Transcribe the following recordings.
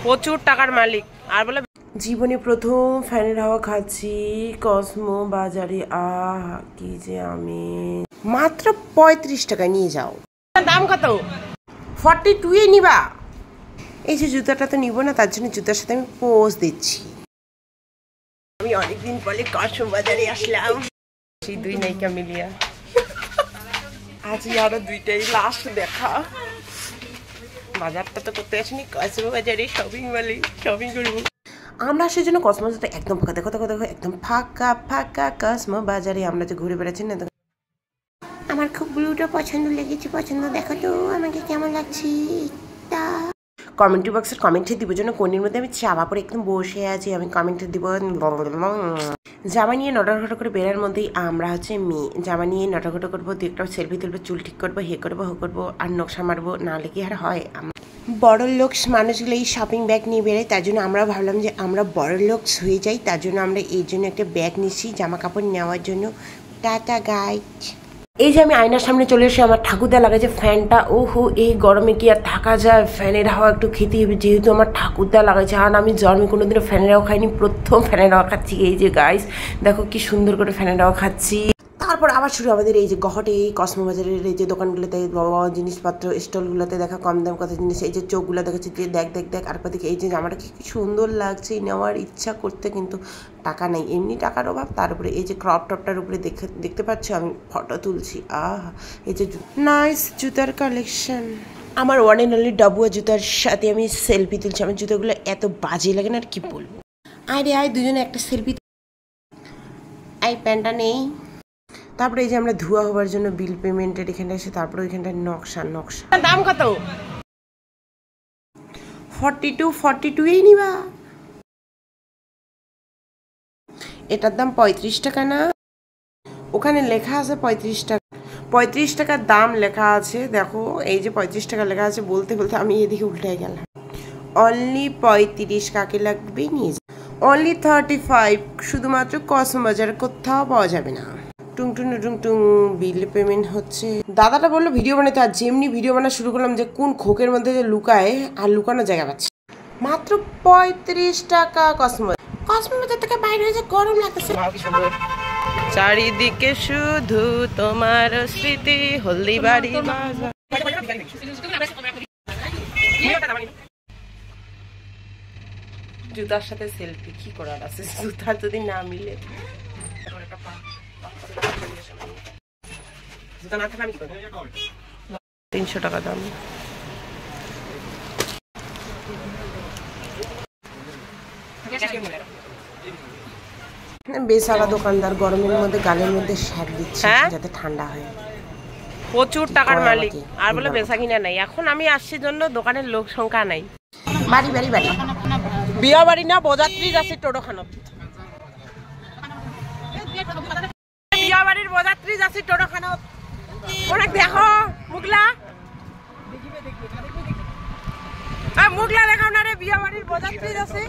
প্রচুর টাকার মালিক। আর বলে জীবনে প্রথম ফ্যানের হাওয়া খাচ্ছি কসমো বাজারে। কি যে আমি মাত্র 35 টাকায় নিয়ে যাও। দাম কত? 42 নিবা? এই যে জুতাটা তো নিব না, তার জন্য জুতার সাথে আমি পোজ দিচ্ছি। আমি অনেকদিন পরে কসমো বাজারে আসলাম, সেই দুই নায়িকা মিলিয়া। আজ আরো দুইটাই লাস্ট দেখা। বাজারটা তো করতে আসিনি, কসমো বাজারে শপিং মলে শপিং করবো আমরা। সেজন্য কসমো বাজারটা একদম ফাঁকা। দেখো দেখো দেখো, একদম ফাঁকা ফাঁকা কসমো বাজারে। আমরা যে ঘুরে বেড়াচ্ছি না, আমার খুব ব্লুটা পছন্দ লেগেছে। পছন্দ দেখো তো আমাকে কেমন লাগছে। কমেন্ট বক্সের কমেন্টে দিব জন্য কোণের মধ্যে আমি চাপা পরে একদম বসে আছি। আমি কমেন্টে দিব জামা নিয়ে নটাঘটা করে বেরার মধ্যেই আমরা হচ্ছে মেয়ে জামা নিয়ে নটাঘটা করবো, দু একটা সেলফি তুলবো, চুল ঠিক করবো, হে করবো হো করবো, আর নকশা মারবো। নাহলে কি আর হয়? বড় লোক মানুষগুলো এই শপিং ব্যাগ নিয়ে বেরোয়, তার জন্য আমরা ভাবলাম যে আমরা বড় লোক হয়ে যাই। তার জন্য আমরা এই জন্য একটা ব্যাগ নিচ্ছি জামা কাপড় নেওয়ার জন্য। Tata guys. এই যে আমি আয়নার সামনে চলে এসে আমার ঠাকুরদা লাগাইছে ফ্যানটা। ওহো, এই গরমে কি আর থাকা যায়? ফ্যানের হাওয়া একটু খেতে হবে, যেহেতু আমার ঠাকুরদা লাগাইছে। আর আমি জন্মে কোনোদিনও ফ্যানের হাওয়া খাইনি, প্রথম ফ্যানের হাওয়া খাচ্ছি। এই যে গাইস দেখো কি সুন্দর করে ফ্যানের হাওয়া খাচ্ছি। তারপর আবার শুরু আমাদের এই যে গহটে এই কসমো বাজারের এই যে দোকানগুলোতে জিনিসপত্র স্টলগুলোতে দেখা কম দাম কত জিনিস। এই যে চোখগুলো দেখাচ্ছে যে দেখ দেখ দেখ। আর দিকে এই যে জামাটা কি সুন্দর লাগছে, নেওয়ার ইচ্ছা করতে কিন্তু টাকা নেই, এমনি টাকার অভাব। তার উপরে এই যে ক্রপ টপটার উপরে দেখতে পাচ্ছ আমি ফটো তুলছি। এই যে নাইস জুতার কালেকশন। আমার ওয়ান অ্যান্ড অনলি ডাবুয়া জুতার সাথে আমি সেলফি তুলছি। আমার জুতোগুলো এত বাজে লাগে না, আর কি বলবো। আরে আয় দুজনে একটা সেলফি। এই প্যান্টটা নেই। তারপরে এই যে আমরা ধোয়া হওয়ার জন্য বিল পেমেন্টের এখানটা এসে তারপরে ওইখানটা নকশা। দাম কত? 42 নিবা? এটার দাম 35 টাকা না? ওখানে লেখা আছে 35 টাকা। 35 টাকার দাম লেখা আছে। দেখো এই যে 35 টাকা লেখা আছে, বলতে বলতে আমি এদিকে উল্টে গেলাম। অনলি 35 কাকে লাগবে নিয়ে যা। অনলি 35 শুধুমাত্র কসমো বাজারে, কোথাও পাওয়া যাবে না। টুং টুং টুং টুং বিল পেমেন্ট হচ্ছে। দাদাটা বললো ভিডিও বানাতে, আর যেমনি ভিডিও বানা শুরু করলাম যে কোন খোকের মধ্যে যে লুকায় আর লুকানোর জায়গা পাচ্ছে। মাত্র 35 টাকা কসমো বাজার থেকে বাইরে হয়েছে, গরম লাগতেছে। চারিদিকে শুধু তোমার স্মৃতি, হলদিবাড়ি বাজার। জুতার সাথে সেলফি কি করার আছে? জুতার যদি না মিলে 300 টাকা দাম। বেচারা দোকানদার গরমের মধ্যে গালের মধ্যে শ্যাক দিচ্ছে যাতে ঠান্ডা হয়। প্রচুর টাকার মালিক। আর বলে বেচা কিনা নাই। এখন আমি আসছি জন্য দোকানের লোক সংখ্যা নাই। বাড়ি বাড়ি বাড়ি বিয়া বাড়ি না, বরযাত্রী যাচ্ছে টোটোখানত। বিয়া বাড়ির বরযাত্রী যাচ্ছে টোটোখানত। অনেক দেখো মুগলা, মুগলা দেখাও না রে। বিয়া বাড়ির বরযাত্রী যাচ্ছে।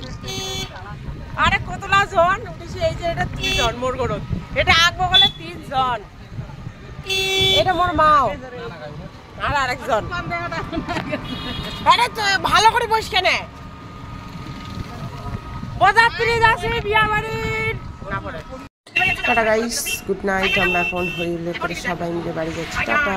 আরে কতলা জন উঠেছি। এই যে এটা 3 জন মোর গরত। এটা আগ বগলে 3 জন। এটা মোর মাও আর আরেকজন। আরে তো ভালো করে বস কেনে। বরযাত্রী যাচ্ছে বিয়া বাড়ির। Tata guys, good night. আমরা এখন হইলে পরে সবাই মিলে বাড়ি যাচ্ছি। টাটা।